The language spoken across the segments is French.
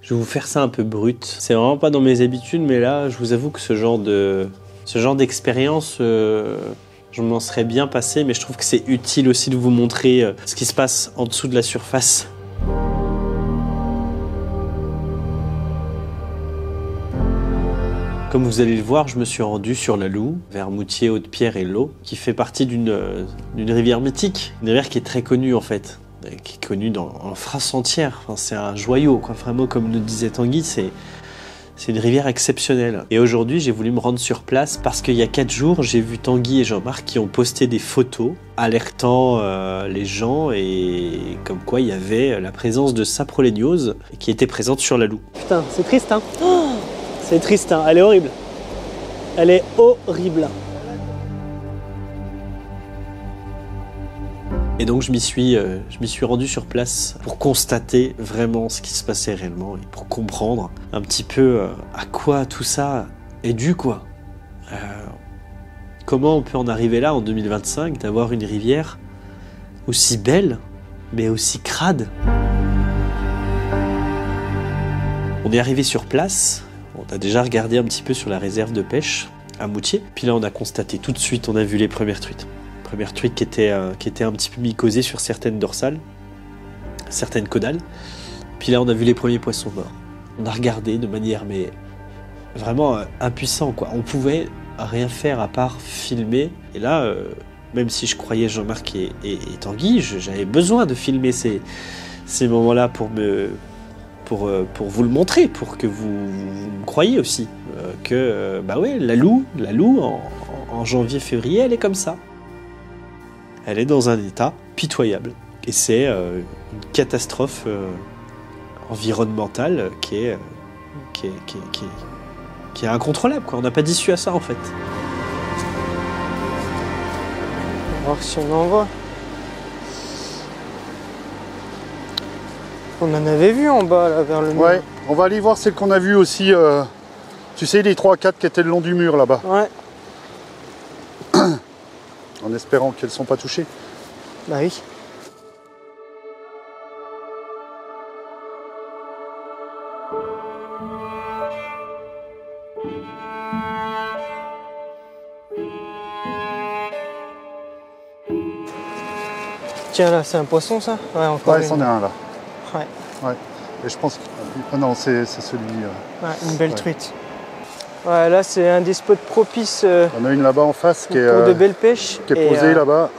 Je vais vous faire ça un peu brut. C'est vraiment pas dans mes habitudes, mais là, je vous avoue que ce genre d'expérience, je m'en serais bien passé, mais je trouve que c'est utile aussi de vous montrer ce qui se passe en dessous de la surface. Comme vous allez le voir, je me suis rendu sur la Loue, vers Moutier, Haute-Pierre et Lot, qui fait partie d'une rivière mythique, une rivière qui est très connue en fait, qui est connue en France entière. Enfin, c'est un joyau, quoi. Vraiment, comme le disait Tanguy, c'est une rivière exceptionnelle. Et aujourd'hui, j'ai voulu me rendre sur place parce qu'il y a 4 jours, j'ai vu Tanguy et Jean-Marc qui ont posté des photos alertant les gens et comme quoi il y avait la présence de saproléniose qui était présente sur la Loue. Putain, c'est triste, hein. Oh, c'est triste, hein. Elle est horrible. Elle est horrible. Et donc je m'y suis rendu sur place pour constater vraiment ce qui se passait réellement et pour comprendre un petit peu à quoi tout ça est dû, quoi. Comment on peut en arriver là en 2025, d'avoir une rivière aussi belle mais aussi crade. On est arrivé sur place, on a déjà regardé un petit peu sur la réserve de pêche à Moutier, puis là on a constaté tout de suite, on a vu les premières truites. Première truite qui était un petit peu mycosée sur certaines dorsales, certaines caudales. Puis là, on a vu les premiers poissons morts. On a regardé de manière mais vraiment impuissant, quoi. On pouvait rien faire à part filmer. Et là, même si je croyais Jean-Marc et Tanguy, j'avais besoin de filmer ces moments-là pour vous le montrer, pour que vous me croyiez aussi que bah ouais, la Loue en janvier-février, elle est comme ça. Elle est dans un état pitoyable. Et c'est une catastrophe environnementale qui est incontrôlable, quoi. On n'a pas d'issue à ça, en fait. On va voir si on en voit. On en avait vu en bas, là, vers le mur. Ouais, on va aller voir celle qu'on a vue aussi. Tu sais, les 3-4 qui étaient le long du mur, là-bas. Ouais. En espérant qu'elles ne sont pas touchées. Bah oui. Tiens, là, c'est un poisson, ça? Ouais, encore ouais, c'en est un, là. Ouais. Ouais. Et je pense que... Ah non, c'est celui... Ouais, une belle truite. Ouais, là, c'est un des spots propices. On a une là-bas en face qui est... Pour de belles pêches. Qui est posée là-bas.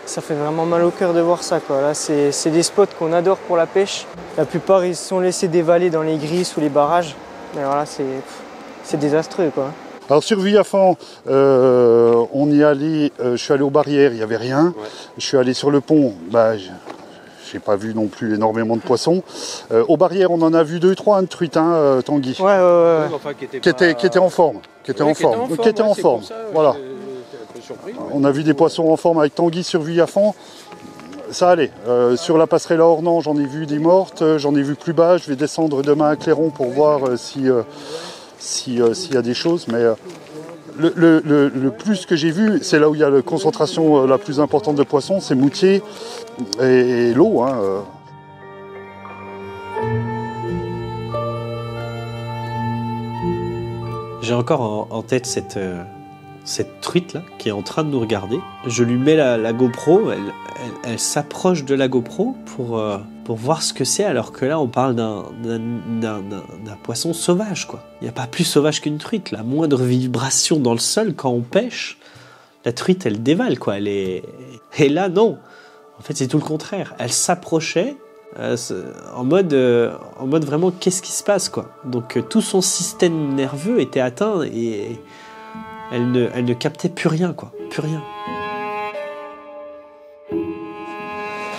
Ça fait vraiment mal au cœur de voir ça, quoi. Là, c'est des spots qu'on adore pour la pêche. La plupart, ils se sont laissés dévaler dans les grilles ou les barrages. Mais voilà, c'est désastreux, quoi. Alors sur Vuillafan, on y allait, je suis allé aux barrières, il n'y avait rien. Ouais. Je suis allé sur le pont, bah, j'ai pas vu non plus énormément de poissons. Aux barrières, on en a vu 2-3 de truites, hein, Tanguy. Ouais. Enfin, qui était en forme. Qui était en forme. Voilà. On a vu des poissons en forme avec Tanguy sur Vuillafan. Ça allait. Sur la passerelle à Ornans, j'en ai vu des mortes. J'en ai vu plus bas. Je vais descendre demain à Clairon pour voir s'il y a des choses. Mais le plus que j'ai vu, c'est là où il y a la concentration la plus importante de poissons, c'est Moutier et l'eau. Hein. J'ai encore en tête cette truite là qui est en train de nous regarder. Je lui mets la GoPro, elle s'approche de la GoPro pour voir ce que c'est, alors que là on parle d'un poisson sauvage, quoi. Il n'y a pas plus sauvage qu'une truite. La moindre vibration dans le sol quand on pêche, la truite elle dévale, quoi. Et là non, en fait c'est tout le contraire. Elle s'approchait en mode vraiment qu'est-ce qui se passe, quoi. Donc tout son système nerveux était atteint et elle ne captait plus rien, quoi. Plus rien.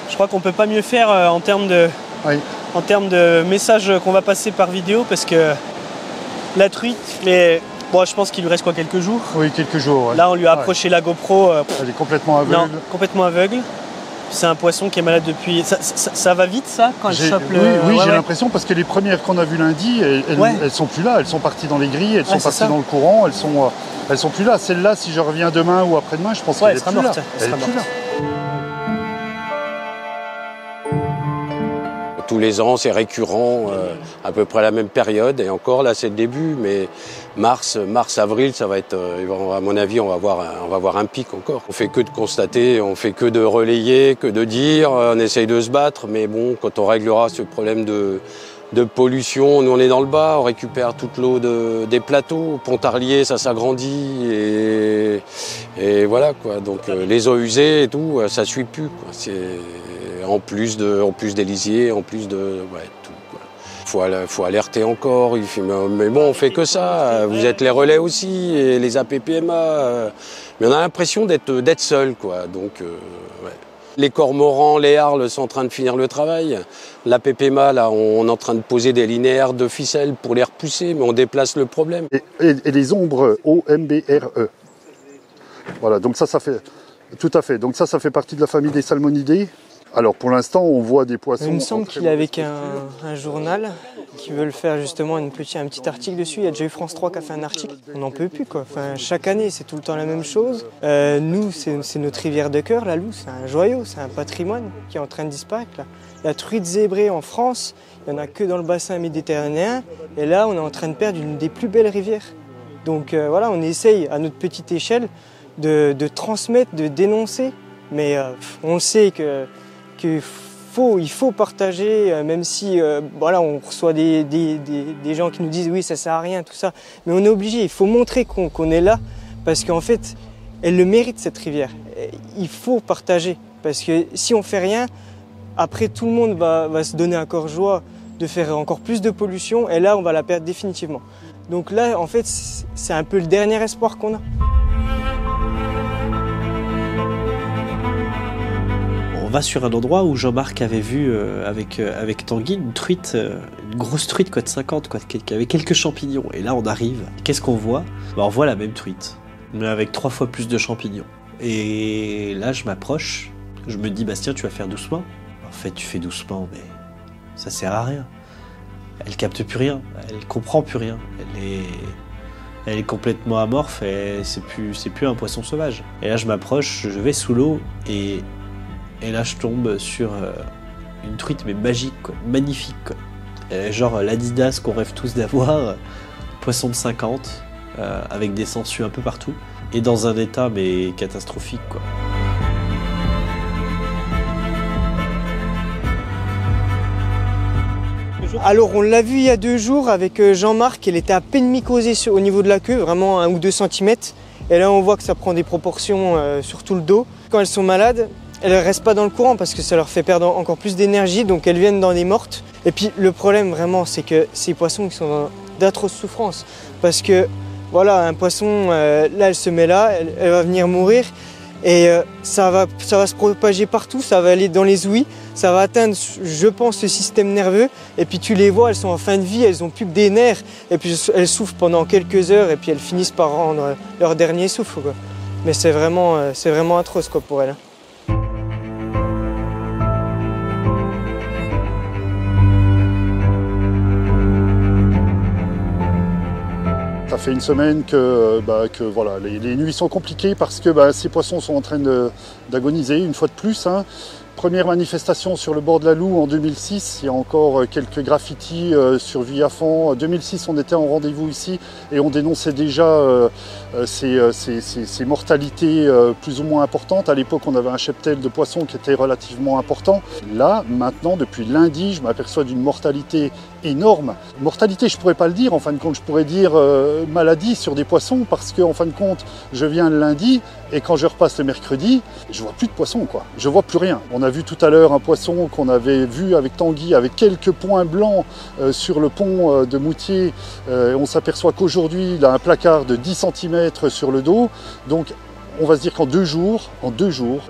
Je crois qu'on peut pas mieux faire en termes de messages qu'on va passer par vidéo, parce que la truite, mais bon, je pense qu'il lui reste quoi, quelques jours. Oui, quelques jours. Ouais. Là, on lui a approché la GoPro. Elle est complètement aveugle. Non, complètement aveugle. C'est un poisson qui est malade depuis... Ça va vite, ça, quand elle chope le... Oui, j'ai l'impression, parce que les premières qu'on a vues lundi, elles sont plus là. Elles sont parties dans les grilles, elles sont parties dans le courant, elles sont plus là. Celle-là, si je reviens demain ou après-demain, je pense qu'elle est plus là. Elle est plus là. tous les ans, c'est récurrent, à peu près à la même période. Et encore, là, c'est le début, mais mars, avril, ça va être, à mon avis, on va voir un pic encore. On fait que de constater, on fait que de relayer, que de dire, on essaye de se battre, mais bon, quand on réglera ce problème de pollution, nous on est dans le bas, on récupère toute l'eau des plateaux, Pontarlier ça s'agrandit et voilà quoi. Donc les eaux usées et tout, ça suit plus quoi. C'est en plus des lisiers, en plus de tout quoi. Faut alerter encore, mais bon on fait que ça. Vous êtes les relais aussi et les APPMA, mais on a l'impression d'être seul quoi. Donc ouais. Les cormorans, les harles sont en train de finir le travail. La PPMA, là, on est en train de poser des linéaires de ficelles pour les repousser, mais on déplace le problème. Et les ombres OMBRE. Voilà, donc ça fait... Tout à fait. Donc ça fait partie de la famille des salmonidés. Alors pour l'instant, on voit des poissons... Il me semble qu'il est avec un journal qui veut le faire justement un petit article dessus. Il y a déjà eu France 3 qui a fait un article. On n'en peut plus quoi. Enfin, chaque année, c'est tout le temps la même chose. Nous, c'est notre rivière de cœur, la Loue. C'est un joyau, c'est un patrimoine qui est en train de disparaître là. La truite zébrée en France, il n'y en a que dans le bassin méditerranéen. Et là, on est en train de perdre une des plus belles rivières. Donc voilà, on essaye à notre petite échelle de transmettre, de dénoncer. Mais on le sait qu'il faut partager, même si voilà, on reçoit des gens qui nous disent oui ça sert à rien tout ça, mais on est obligé, il faut montrer qu'on est là parce qu'en fait elle le mérite cette rivière. Il faut partager parce que si on fait rien, après tout le monde va se donner à cœur joie de faire encore plus de pollution et là on va la perdre définitivement. Donc là en fait c'est un peu le dernier espoir qu'on a. On va sur un endroit où Jean-Marc avait vu avec Tanguy une truite, une grosse truite quoi, de 50 quoi, qui avait quelques champignons. Et là on arrive, qu'est-ce qu'on voit ? On voit la même truite, mais avec 3 fois plus de champignons. Et là je m'approche, je me dis Bastien tu vas faire doucement. En fait tu fais doucement mais ça sert à rien. Elle capte plus rien, elle comprend plus rien. Elle est complètement amorphe et c'est plus un poisson sauvage. Et là je m'approche, je vais sous l'eau et là je tombe sur une truite mais magique quoi, magnifique quoi. Genre l'Adidas qu'on rêve tous d'avoir, poisson de 50, avec des sangsues un peu partout, et dans un état mais catastrophique quoi. Alors on l'a vu il y a 2 jours avec Jean-Marc, elle était à peine mycosée au niveau de la queue, vraiment 1 ou 2 cm. Et là on voit que ça prend des proportions sur tout le dos. Quand elles sont malades, elles ne restent pas dans le courant parce que ça leur fait perdre encore plus d'énergie, donc elles viennent dans les mortes. Et puis le problème vraiment, c'est que ces poissons qui sont dans d'atroces souffrances. Parce que voilà, un poisson, là elle se met là, elle va venir mourir. Et ça va se propager partout, ça va aller dans les ouïes, ça va atteindre, je pense, le système nerveux. Et puis tu les vois, elles sont en fin de vie, elles n'ont plus que des nerfs. Et puis elles souffrent pendant quelques heures et puis elles finissent par rendre leur dernier souffle, quoi. Mais c'est vraiment atroce quoi, pour elles. Ça fait une semaine que voilà, les nuits sont compliquées parce que ces poissons sont en train d'agoniser une fois de plus. Hein. Première manifestation sur le bord de la Loue en 2006, il y a encore quelques graffitis sur Villafan. En 2006, on était en rendez-vous ici et on dénonçait déjà ces mortalités plus ou moins importantes. À l'époque, on avait un cheptel de poissons qui était relativement important. Là, maintenant, depuis lundi, je m'aperçois d'une mortalité énorme. Mortalité, je ne pourrais pas le dire, en fin de compte, je pourrais dire maladie sur des poissons parce qu'en fin de compte, je viens le lundi et quand je repasse le mercredi, je vois plus de poissons, quoi. Je vois plus rien. On a vu tout à l'heure un poisson qu'on avait vu avec Tanguy avec quelques points blancs sur le pont de Moutier. On s'aperçoit qu'aujourd'hui, il a un placard de 10 cm sur le dos. Donc, on va se dire qu'en 2 jours,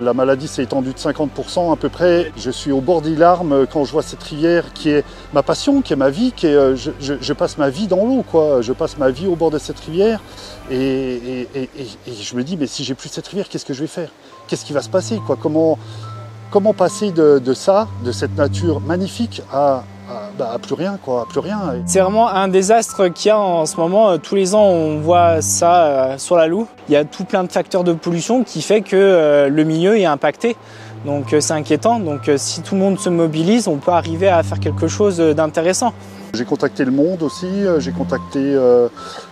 la maladie s'est étendue de 50% à peu près. Je suis au bord des larmes quand je vois cette rivière qui est ma passion, qui est ma vie, je passe ma vie dans l'eau, quoi. Je passe ma vie au bord de cette rivière et je me dis, mais si j'ai plus cette rivière, qu'est-ce que je vais faire? Qu'est-ce qui va se passer, quoi? Comment passer de ça, de cette nature magnifique à plus rien, quoi, à plus rien. C'est vraiment un désastre qu'il y a en ce moment. Tous les ans, on voit ça sur la Loue. Il y a tout plein de facteurs de pollution qui fait que le milieu est impacté. Donc c'est inquiétant. Donc si tout le monde se mobilise, on peut arriver à faire quelque chose d'intéressant. J'ai contacté Le Monde aussi, j'ai contacté,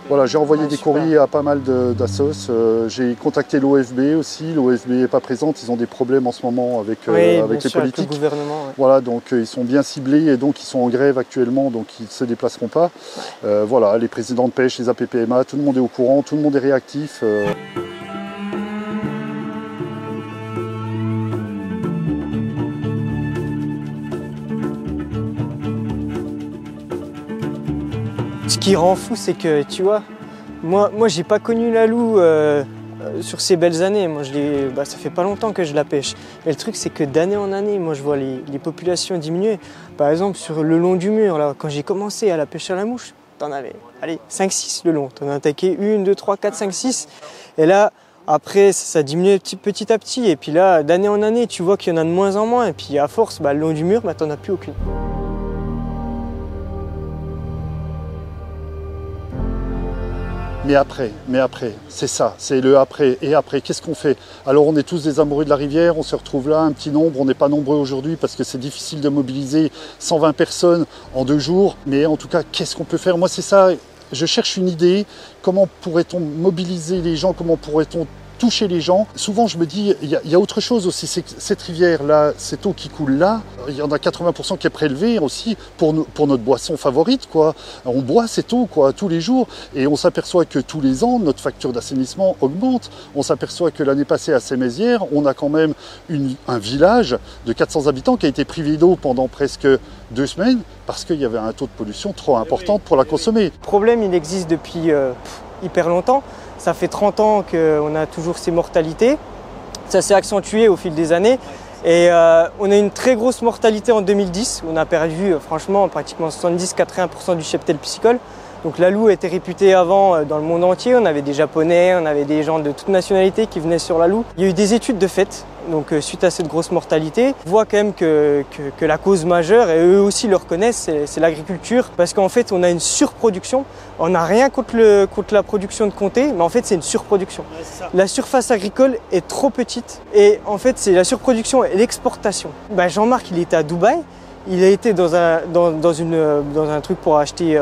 voilà, j'ai envoyé des courriers à pas mal d'assos, j'ai contacté l'OFB aussi, l'OFB n'est pas présente, ils ont des problèmes en ce moment avec, avec les politiques. Avec le gouvernement, ouais. Voilà, donc ils sont bien ciblés et donc ils sont en grève actuellement, donc ils ne se déplaceront pas. Voilà, les présidents de pêche, les APPMA, tout le monde est au courant, tout le monde est réactif. Ce qui rend fou, c'est que, tu vois, moi j'ai pas connu la loue sur ces belles années. Moi, ça fait pas longtemps que je la pêche. Et le truc, c'est que d'année en année, moi, je vois les populations diminuer. Par exemple, sur le long du mur, là, quand j'ai commencé à la pêche à la mouche, t'en avais, allez, 5-6 le long. T'en as attaqué 1, 2, 3, 4, 5, 6. Et là, après, ça diminue petit à petit. Et puis là, d'année en année, tu vois qu'il y en a de moins en moins. Et puis à force, le long du mur, t'en as plus aucune. Mais après, c'est ça, c'est le après. Et après, qu'est-ce qu'on fait? Alors on est tous des amoureux de la rivière, on se retrouve là, un petit nombre, on n'est pas nombreux aujourd'hui parce que c'est difficile de mobiliser 120 personnes en 2 jours. Mais en tout cas, qu'est-ce qu'on peut faire? Moi c'est ça, je cherche une idée, comment pourrait-on mobiliser les gens, comment pourrait-on toucher les gens. Souvent, je me dis, il y a autre chose aussi. C'est que cette rivière-là, cette eau qui coule là, il y en a 80% qui est prélevée aussi pour notre boisson favorite, quoi. On boit cette eau, quoi, tous les jours. Et on s'aperçoit que tous les ans, notre facture d'assainissement augmente. On s'aperçoit que l'année passée, à Sémézières, on a quand même un village de 400 habitants qui a été privé d'eau pendant presque 2 semaines parce qu'il y avait un taux de pollution trop important pour la consommer. Le problème, il existe depuis hyper longtemps. Ça fait 30 ans qu'on a toujours ces mortalités. Ça s'est accentué au fil des années. Et on a une très grosse mortalité en 2010. On a perdu franchement pratiquement 70-80% du cheptel piscicole. Donc la loue était réputée avant dans le monde entier. On avait des Japonais, on avait des gens de toute nationalité qui venaient sur la loue. Il y a eu des études de fait. Donc suite à cette grosse mortalité, on voit quand même que la cause majeure, et eux aussi le reconnaissent, c'est l'agriculture. Parce qu'en fait, on a une surproduction. On n'a rien contre la production de comté, mais en fait, c'est une surproduction. Ouais, la surface agricole est trop petite. Et en fait, c'est la surproduction et l'exportation. Jean-Marc, il était à Dubaï. Il a été dans un truc pour acheter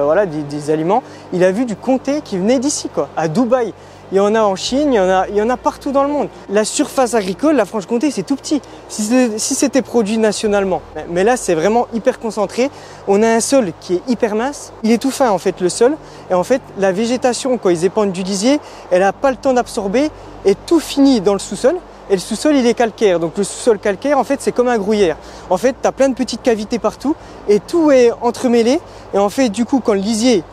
des aliments. Il a vu du comté qui venait d'ici, quoi, à Dubaï. Il y en a en Chine, il y en a partout dans le monde. La surface agricole, la Franche-Comté, c'est tout petit. Si c'était produit nationalement. Mais là, c'est vraiment hyper concentré. On a un sol qui est hyper mince. Il est tout fin, en fait, le sol. Et en fait, la végétation, quand ils épandent du lisier, elle n'a pas le temps d'absorber et tout finit dans le sous-sol. Et le sous-sol, il est calcaire. Donc le sous-sol calcaire, en fait, c'est comme un gruyère. En fait, tu as plein de petites cavités partout et tout est entremêlé. Et en fait, du coup, quand le lisier,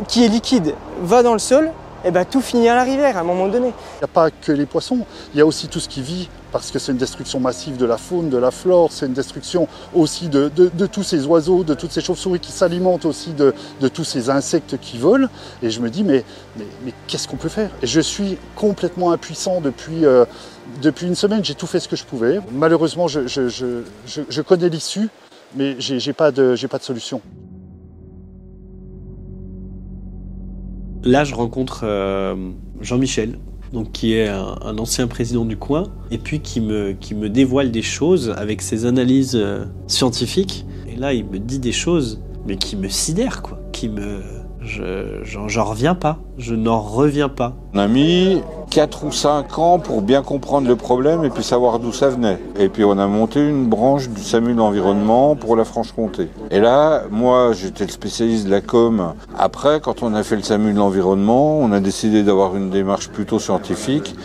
qui est liquide, va dans le sol, tout finit à la rivière à un moment donné. Il n'y a pas que les poissons, il y a aussi tout ce qui vit, parce que c'est une destruction massive de la faune, de la flore, c'est une destruction aussi de tous ces oiseaux, de toutes ces chauves-souris qui s'alimentent aussi de tous ces insectes qui volent. Et je me dis, mais qu'est-ce qu'on peut faire? Et je suis complètement impuissant depuis une semaine, j'ai tout fait ce que je pouvais. Malheureusement, je connais l'issue, mais j'ai pas de solution. Là, je rencontre Jean-Michel, donc qui est un ancien président du coin, et puis qui me dévoile des choses avec ses analyses scientifiques. Et là, il me dit des choses, mais qui me sidèrent, quoi. J'en reviens pas. Je n'en reviens pas. On a mis 4 ou 5 ans pour bien comprendre le problème et puis savoir d'où ça venait. Et puis on a monté une branche du SAMU de l'environnement pour la Franche-Comté. Et là, moi, j'étais le spécialiste de la com. Après, quand on a fait le SAMU de l'environnement, on a décidé d'avoir une démarche plutôt scientifique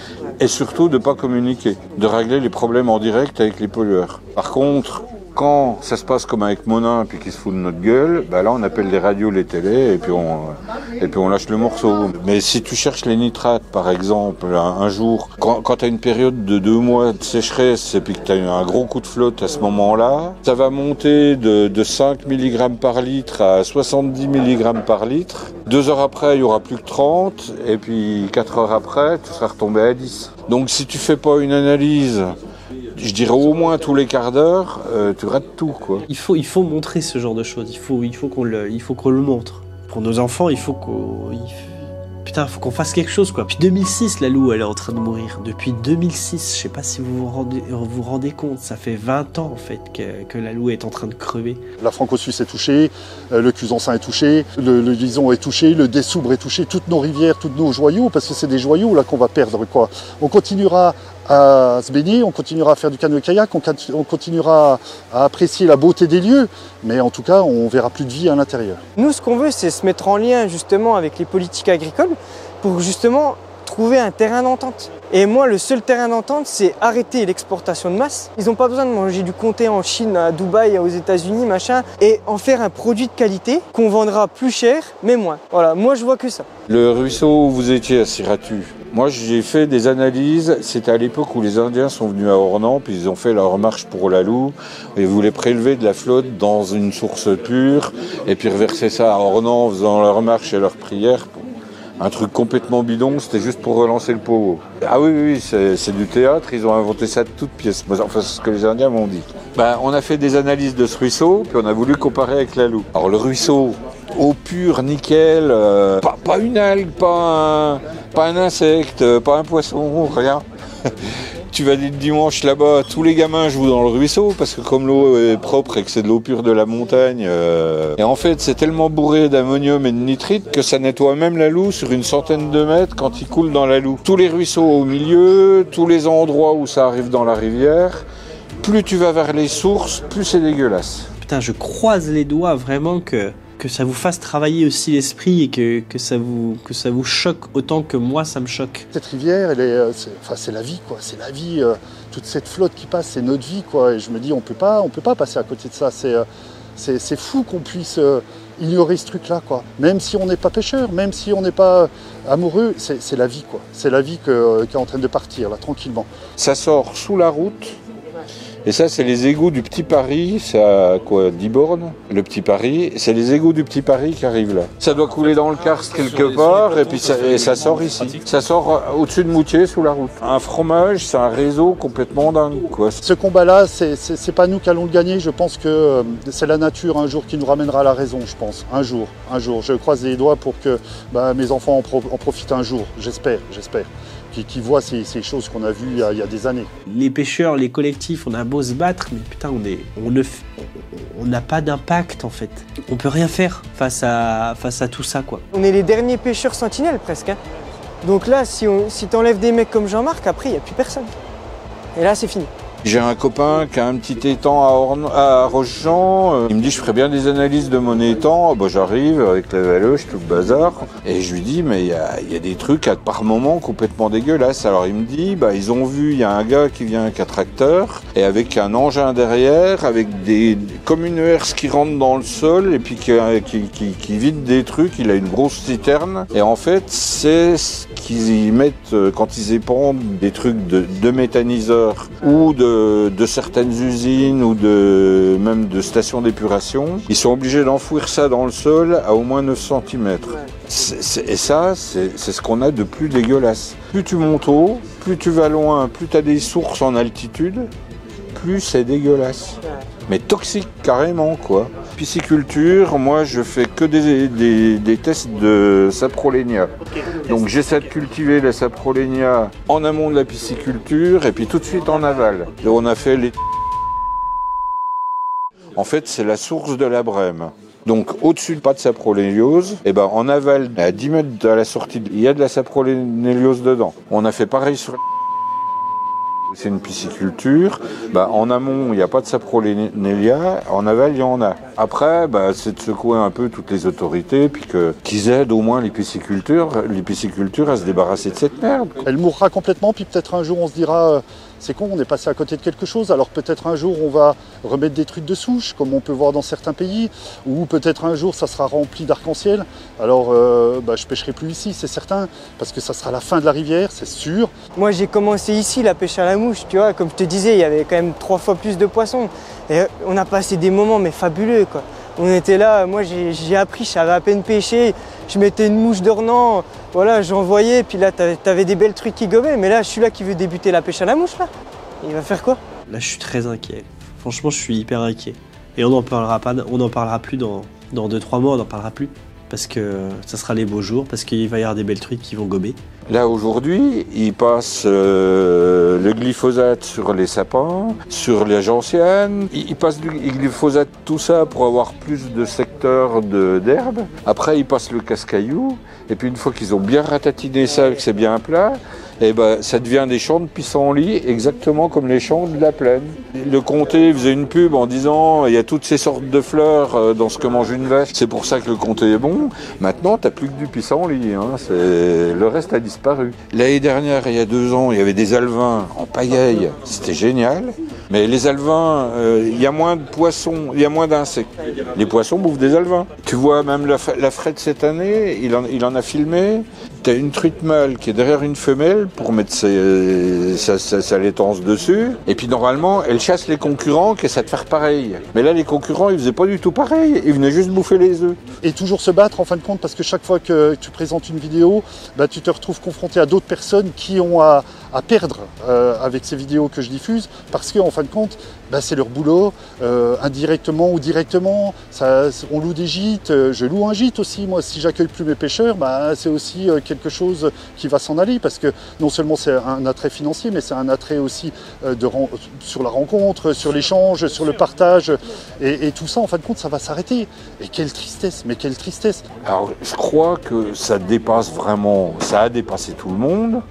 et surtout de ne pas communiquer, de régler les problèmes en direct avec les pollueurs. Par contre, quand ça se passe comme avec Monin puis qu'ils se foutent de notre gueule, là on appelle les radios, les télés et puis on lâche le morceau. Mais si tu cherches les nitrates par exemple un jour, quand tu as une période de 2 mois de sécheresse et puis que tu as eu un gros coup de flotte à ce moment-là, ça va monter de 5 mg par litre à 70 mg par litre. 2 heures après, il n'y aura plus que 30 et puis 4 heures après, tu seras retombé à 10. Donc si tu fais pas une analyse, je dirais au moins tous les quarts d'heure, tu rates tout, quoi. Il faut montrer ce genre de choses. Il faut qu'on le montre. Pour nos enfants, il faut Putain, faut qu'on fasse quelque chose, quoi. Depuis 2006, la Loue, elle est en train de mourir. Depuis 2006, je sais pas si vous vous rendez compte, ça fait 20 ans, en fait, que la Loue est en train de crever. La Franco-Suisse est touchée, le Cusançin est touché, le Lison est touché, le Dessoubre est touché, toutes nos rivières, tous nos joyaux, parce que c'est des joyaux là qu'on va perdre, quoi. On continuera à se baigner, on continuera à faire du canoë-kayak, on continuera à apprécier la beauté des lieux, mais en tout cas, on verra plus de vie à l'intérieur. Nous, ce qu'on veut, c'est se mettre en lien justement avec les politiques agricoles pour justement trouver un terrain d'entente. Et moi, le seul terrain d'entente, c'est arrêter l'exportation de masse. Ils n'ont pas besoin de manger du comté en Chine, à Dubaï, aux États-Unis, machin, et en faire un produit de qualité qu'on vendra plus cher, mais moins. Voilà, moi, je vois que ça. Le ruisseau où vous étiez à Siratu, moi j'ai fait des analyses, c'était à l'époque où les Indiens sont venus à Ornans, puis ils ont fait leur marche pour la Loue, et voulaient prélever de la flotte dans une source pure, et puis reverser ça à Ornans en faisant leur marche et leur prière. Un truc complètement bidon, c'était juste pour relancer le pot. Ah oui, c'est du théâtre, ils ont inventé ça de toutes pièces. Enfin, c'est ce que les Indiens m'ont dit. On a fait des analyses de ce ruisseau, puis on a voulu comparer avec la Loue. Alors le ruisseau, eau pure, nickel, pas une algue, pas un insecte, pas un poisson, rien. Tu vas le dimanche là-bas, tous les gamins jouent dans le ruisseau parce que comme l'eau est propre et que c'est de l'eau pure de la montagne, et en fait c'est tellement bourré d'ammonium et de nitrite que ça nettoie même la Loue sur une centaine de mètres quand il coule dans la Loue. Tous les ruisseaux au milieu, tous les endroits où ça arrive dans la rivière, plus tu vas vers les sources, plus c'est dégueulasse. Putain, je croise les doigts vraiment que ça vous fasse travailler aussi l'esprit et que ça vous choque autant que moi ça me choque. Cette rivière, c'est la vie, quoi. C'est la vie, toute cette flotte qui passe, c'est notre vie, quoi. Et je me dis, on peut pas passer à côté de ça. C'est fou qu'on puisse ignorer ce truc-là, quoi. Même si on n'est pas pêcheur, même si on n'est pas amoureux, c'est la vie, quoi. C'est la vie qui est en train de partir, là, tranquillement. Ça sort sous la route. Et ça, c'est les égouts du Petit Paris, c'est à quoi, 10 bornes, le Petit Paris, c'est les égouts du Petit Paris qui arrivent là. Ça doit couler dans le karst quelque part, et puis ça sort ici. Ça sort au-dessus de Moutier, sous la route. Un fromage, c'est un réseau complètement dingue, quoi. Ce combat-là, c'est pas nous qui allons le gagner, je pense que c'est la nature un jour qui nous ramènera à la raison, je pense. Un jour. Je croise les doigts pour que mes enfants en profitent un jour, j'espère. Qui voient ces choses qu'on a vues il y a des années. Les pêcheurs, les collectifs, on a beau se battre, mais putain, on n'a pas d'impact en fait. On peut rien faire face à tout ça, quoi. On est les derniers pêcheurs sentinelles presque. Hein. Donc là, si t'enlèves des mecs comme Jean-Marc, après, il n'y a plus personne. Et là, c'est fini. J'ai un copain qui a un petit étang à Rochejean. Il me dit, je ferais bien des analyses de mon étang. J'arrive avec la valoche, tout le bazar. Et je lui dis, mais il y a des trucs par moment complètement dégueulasses. Alors il me dit, ils ont vu, il y a un gars qui vient avec un tracteur et avec un engin derrière, avec comme une herse qui rentre dans le sol et puis qui vide des trucs. Il a une grosse citerne. Et en fait, c'est ce qu'ils y mettent quand ils épandent des trucs de méthaniseurs ou de certaines usines ou même de stations d'épuration. Ils sont obligés d'enfouir ça dans le sol à au moins 9 cm. Et ça, c'est ce qu'on a de plus dégueulasse. Plus tu montes haut, plus tu vas loin, plus tu as des sources en altitude, plus c'est dégueulasse. Mais toxique carrément, quoi. Pisciculture, moi je fais que des tests de saprolénia. Donc j'essaie de cultiver la saprolénia en amont de la pisciculture et puis tout de suite en aval. Et on a fait les... En fait, c'est la source de la Brème. Donc au-dessus, pas de sapronéliose. Et en aval, à 10 mètres à la sortie, il y a de la sapronéliose dedans. On a fait pareil sur... C'est une pisciculture. En amont, il n'y a pas de sapronélia. En aval, il y en a. Après, c'est de secouer un peu toutes les autorités, puis qu'ils aident au moins les piscicultures à se débarrasser de cette merde. Elle mourra complètement, puis peut-être un jour on se dira c'est con, on est passé à côté de quelque chose. Alors peut-être un jour on va remettre des trucs de souche, comme on peut voir dans certains pays, ou peut-être un jour ça sera rempli d'arc-en-ciel. Alors je pêcherai plus ici, c'est certain, parce que ça sera la fin de la rivière, c'est sûr. Moi j'ai commencé ici la pêche à la mouche, tu vois, comme je te disais, il y avait quand même 3 fois plus de poissons. Et on a passé des moments mais fabuleux, quoi. On était là, moi j'ai appris, je savais à peine pêcher, je mettais une mouche d'ornans, voilà, j'envoyais, puis là t'avais des belles trucs qui gobaient, mais là je suis là qui veut débuter la pêche à la mouche là. Il va faire quoi? Là je suis très inquiet, franchement je suis hyper inquiet. Et on n'en parlera plus dans 2-3 mois, on n'en parlera plus. parce que ça sera les beaux jours, parce qu'il va y avoir des belles truites qui vont gober. Là aujourd'hui, ils passent le glyphosate sur les sapins, sur les gentianes. Ils passent du glyphosate, tout ça pour avoir plus de secteurs d'herbe. Après, ils passent le casse-caillou. Et puis une fois qu'ils ont bien ratatiné ça, que c'est bien plat, et ben, ça devient des champs de pissenlit, exactement comme les champs de la plaine. Le comté faisait une pub en disant il y a toutes ces sortes de fleurs dans ce que mange une vache. C'est pour ça que le comté est bon. Maintenant, t'as plus que du pissenlit. Hein. Le reste a disparu. L'année dernière, il y a 2 ans, il y avait des alevins en pagaille. C'était génial. Mais les alevins, il y a moins de poissons, il y a moins d'insectes. Les poissons bouffent des alevins. Tu vois, même la frette cette année, il en a filmé. T'as une truite mâle qui est derrière une femelle pour mettre sa laitance dessus. Et puis normalement, elle chasse les concurrents qui essaient de faire pareil. Mais là, les concurrents, ils faisaient pas du tout pareil. Ils venaient juste bouffer les œufs. Et toujours se battre en fin de compte, parce que chaque fois que tu présentes une vidéo, bah, tu te retrouves confronté à d'autres personnes qui ont à perdre avec ces vidéos que je diffuse, parce qu'en fin de compte, bah, c'est leur boulot, indirectement ou directement. On loue des gîtes, je loue un gîte aussi. Moi, si j'accueille plus mes pêcheurs, bah, c'est aussi quelque chose qui va s'en aller, parce que non seulement c'est un attrait financier, mais c'est un attrait aussi sur la rencontre, sur l'échange, sur le partage, et tout ça, en fin de compte, ça va s'arrêter. Et quelle tristesse, mais quelle tristesse. Alors, je crois que ça dépasse vraiment, ça a dépassé tout le monde.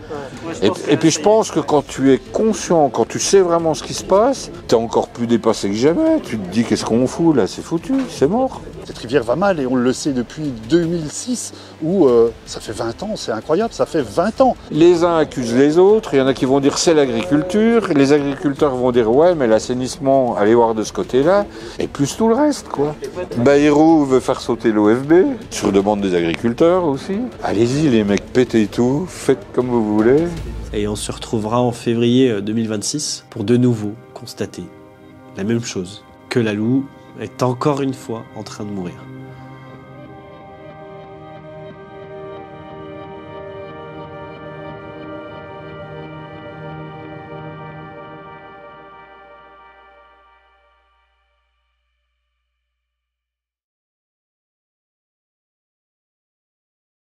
Et puis je pense que quand tu es conscient, quand tu sais vraiment ce qui se passe, tu es encore plus dépassé que jamais. Tu te dis qu'est-ce qu'on fout là, c'est foutu, c'est mort. Cette rivière va mal et on le sait depuis 2006 où ça fait 20 ans, c'est incroyable, ça fait 20 ans. Les uns accusent les autres, il y en a qui vont dire c'est l'agriculture, les agriculteurs vont dire ouais mais l'assainissement, allez voir de ce côté-là, et plus tout le reste quoi. Bayrou veut faire sauter l'OFB, sur demande des agriculteurs aussi. Allez-y les mecs, pétez tout, faites comme vous voulez. Et on se retrouvera en février 2026 pour de nouveau constater la même chose, que la Loue est encore une fois en train de mourir.